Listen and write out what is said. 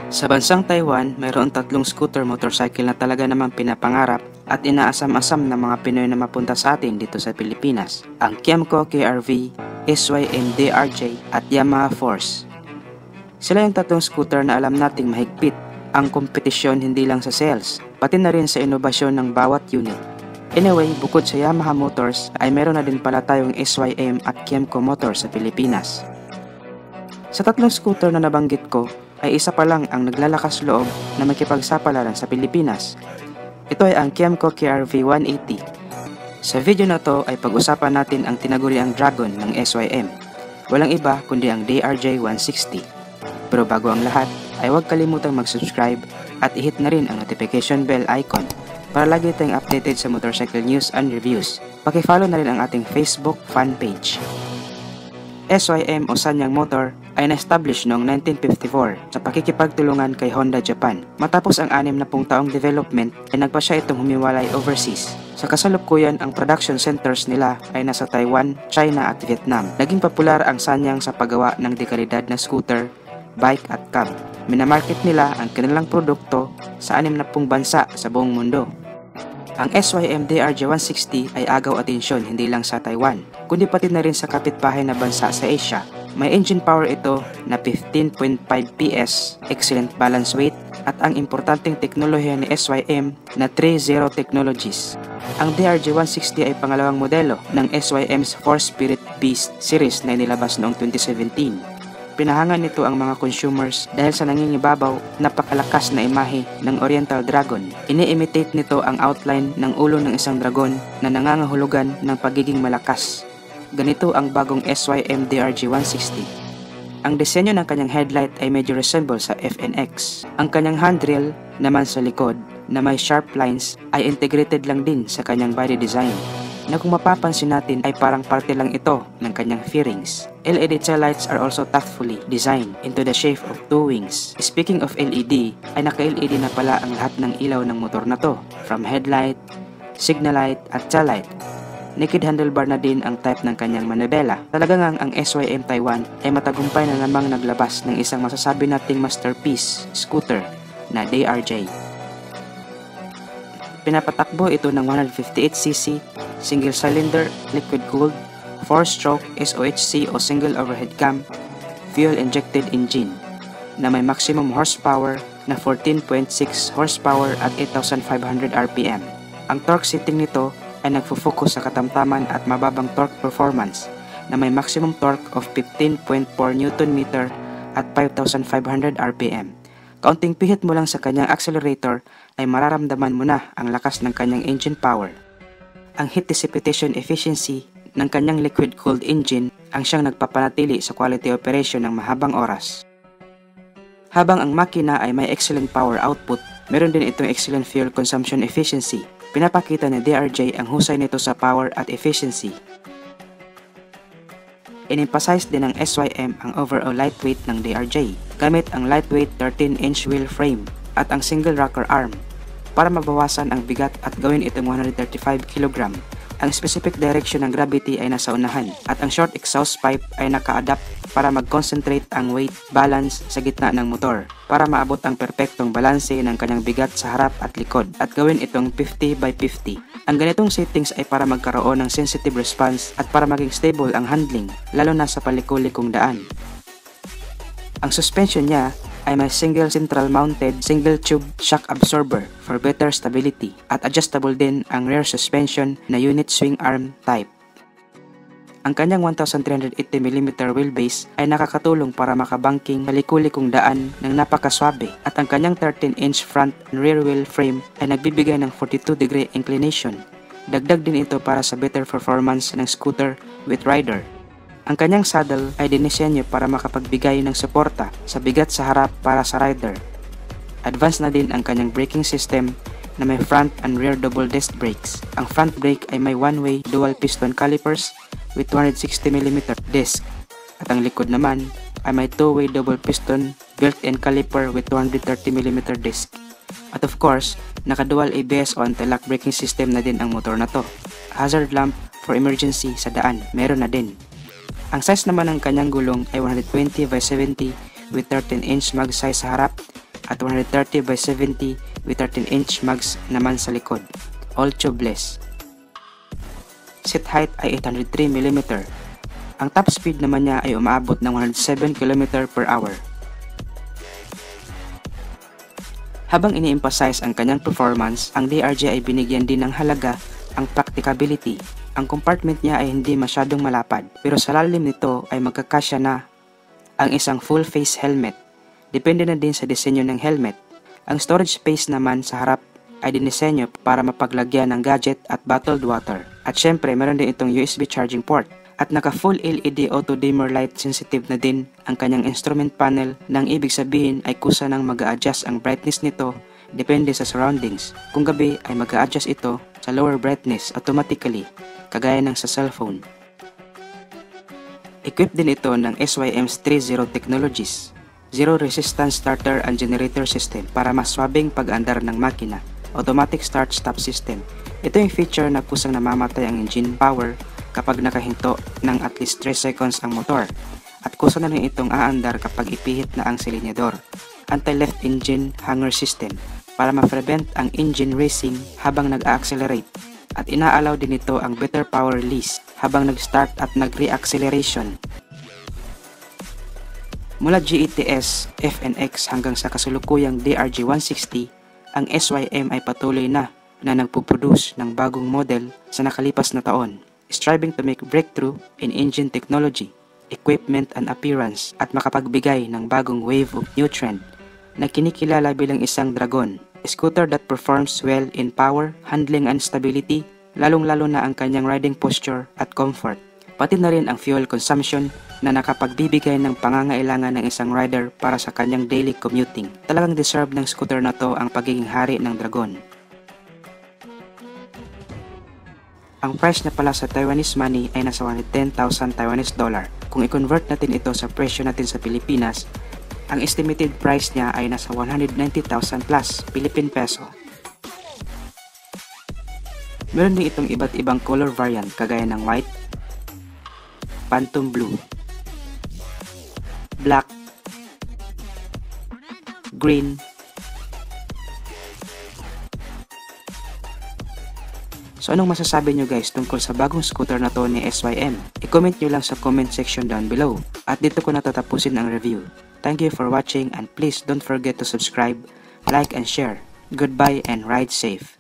Sa bansang Taiwan, mayroon 3 scooter motorcycle na talaga namang pinapangarap at inaasam-asam ng mga Pinoy na mapunta sa atin dito sa Pilipinas. Ang Kemco KRV, SYM DRJ at Yamaha Force. Sila yung 3 scooter na alam nating mahigpit ang kompetisyon hindi lang sa sales, pati na rin sa inobasyon ng bawat unit. Anyway, bukod sa Yamaha Motors ay meron na din pala tayong SYM at Kemco Motors sa Pilipinas. Sa 3 scooter na nabanggit ko, ay isa pa lang ang naglalakas loob na makipagsapalaran sa Pilipinas. Ito ay ang Kemco KRV 180. Sa video na to ay pag-usapan natin ang tinaguriang Dragon ng SYM. Walang iba kundi ang DRJ 160. Pero bago ang lahat, ay huwag kalimutang mag-subscribe at i-hit na rin ang notification bell icon para lagi tayong updated sa motorcycle news and reviews. Paki-follow na rin ang ating Facebook fan page. SYM o Sanyang Motor ay na-establish noong 1954 sa pakikipagtulungan kay Honda Japan. Matapos ang 60 taong development ay nagpa siya itong humiwalay overseas. Sa kasalukuyan, ang production centers nila ay nasa Taiwan, China at Vietnam. Naging popular ang Sanyang sa paggawa ng dekalidad na scooter, bike at cab. Minamarket nila ang kanilang produkto sa 60 bansa sa buong mundo. Ang SYM DRJ 160 ay agaw atensyon hindi lang sa Taiwan, kundi pati na rin sa kapitbahay na bansa sa Asia. May engine power ito na 15.5 PS, excellent balance weight, at ang importanteng teknolohiya ni SYM na 3.0 Technologies. Ang DRJ 160 ay pangalawang modelo ng SYM's 4-Spirit Beast series na inilabas noong 2017. Pinahangan nito ang mga consumers dahil sa nangingibabaw, napakalakas na imahe ng Oriental Dragon. Ini-imitate nito ang outline ng ulo ng isang dragon na nangangahulugan ng pagiging malakas. Ganito ang bagong SYM DRJ 160. Ang disenyo ng kanyang headlight ay medyo resemble sa FNX. Ang kanyang handrail naman sa likod na may sharp lines ay integrated lang din sa kanyang body design, na kung mapapansin natin ay parang parte lang ito ng kanyang fairings. LED taillights are also tactfully designed into the shape of 2 wings. Speaking of LED, ay naka-LED na pala ang lahat ng ilaw ng motor na to, from headlight, signal light at taillight. Naked handlebar na din ang type ng kanyang manibela. Talaga ngang ang SYM Taiwan ay matagumpay na namang naglabas ng isang masasabi nating masterpiece scooter na DRJ. Pinapatakbo ito ng 158cc, single cylinder, liquid cooled, 4-stroke SOHC o single overhead cam, fuel injected engine na may maximum horsepower na 14.6 horsepower at 8,500 RPM. Ang torque setting nito ay nagfo-focus sa katamtaman at mababang torque performance na may maximum torque of 15.4 Nm at 5,500 RPM. Kaunting pihit mo lang sa kanyang accelerator ay mararamdaman mo na ang lakas ng kanyang engine power. Ang heat dissipation efficiency ng kanyang liquid-cooled engine ang siyang nagpapanatili sa quality operation ng mahabang oras. Habang ang makina ay may excellent power output, meron din itong excellent fuel consumption efficiency. Pinapakita ni DRJ ang husay nito sa power at efficiency. In-emphasize din ng SYM ang overall lightweight ng DRJ gamit ang lightweight 13-inch wheel frame at ang single rocker arm para mabawasan ang bigat at gawin itong 135 kg. Ang specific direction ng gravity ay nasa unahan at ang short exhaust pipe ay naka-adapt para mag-concentrate ang weight balance sa gitna ng motor para maabot ang perpektong balanse ng kanyang bigat sa harap at likod at gawin itong 50/50. Ang ganitong settings ay para magkaroon ng sensitive response at para maging stable ang handling lalo na sa palikulikong daan. Ang suspension niya ay may single central mounted single tube shock absorber for better stability at adjustable din ang rear suspension na unit swing arm type. Ang kanyang 1,380mm wheelbase ay nakakatulong para makabangking palikulikong daan ng napakaswabe at ang kanyang 13-inch front and rear wheel frame ay nagbibigay ng 42-degree inclination. Dagdag din ito para sa better performance ng scooter with rider. Ang kanyang saddle ay dinisenyo para makapagbigay ng suporta sa bigat sa harap para sa rider. Advanced na din ang kanyang braking system na may front and rear double disc brakes. Ang front brake ay may one-way dual piston calipers with 260mm disc at ang likod naman ay may two-way double piston built-in caliper with 230mm disc. At of course, naka-dual ABS o anti-lock braking system na din ang motor na to. Hazard lamp for emergency sa daan, meron na din. Ang size naman ng kanyang gulong ay 120/70 with 13-inch mag size sa harap, at 130 by 70 with 13-inch mags naman sa likod. All tubeless. Seat height ay 803mm. Ang top speed naman niya ay umaabot ng 107 km per hour. Habang ini-emphasize ang kanyang performance, ang DRJ ay binigyan din ng halaga ang practicability. Ang compartment niya ay hindi masyadong malapad, pero sa lalim nito ay magkakasya na ang isang full face helmet. Depende na din sa disenyo ng helmet. Ang storage space naman sa harap ay dinisenyo para mapaglagyan ng gadget at bottled water. At syempre, meron din itong USB charging port. At naka full LED auto dimmer light sensitive na din ang kanyang instrument panel, nang ibig sabihin ay kusa nang mag-a-adjust ang brightness nito depende sa surroundings. Kung gabi ay mag-a-adjust ito sa lower brightness automatically, kagaya ng sa cellphone. Equipped din ito ng SYM's 3.0 technologies, zero resistance starter and generator system para mas swabing pag-andar ng makina, automatic start-stop system. Ito yung feature na kusang namamatay ang engine power kapag nakahinto ng at least 3 seconds ang motor, at kusa na rin itong aandar kapag ipihit na ang silinyador. Anti-left engine hanger system para ma-prevent ang engine racing habang nag-accelerate, at inaalaw din ito ang better power release habang nag-start at nag-re-acceleration. Mula GETS, FNX hanggang sa kasulukuyang DRJ 160, ang SYM ay patuloy na nagpuproduce ng bagong model sa nakalipas na taon, striving to make breakthrough in engine technology, equipment and appearance, at makapagbigay ng bagong wave of new trend na kinikilala bilang isang Dragon, scooter that performs well in power, handling and stability, lalong-lalo na ang kanyang riding posture at comfort, pati na rin ang fuel consumption na nakapagbibigay ng pangangailangan ng isang rider para sa kanyang daily commuting. Talagang deserve ng scooter na to ang pagiging hari ng Dragon. Ang price na pala sa Taiwanese money ay nasa 110,000 Taiwanese dollar. Kung i-convert natin ito sa presyo natin sa Pilipinas, ang estimated price niya ay nasa 190,000 plus Philippine peso. Meron din itong iba't ibang color variant kagaya ng white, phantom blue, black, green, so anong masasabi nyo guys tungkol sa bagong scooter na to ni SYM? I-comment nyo lang sa comment section down below. At dito ko natatapusin ang review. Thank you for watching and please don't forget to subscribe, like and share. Goodbye and ride safe.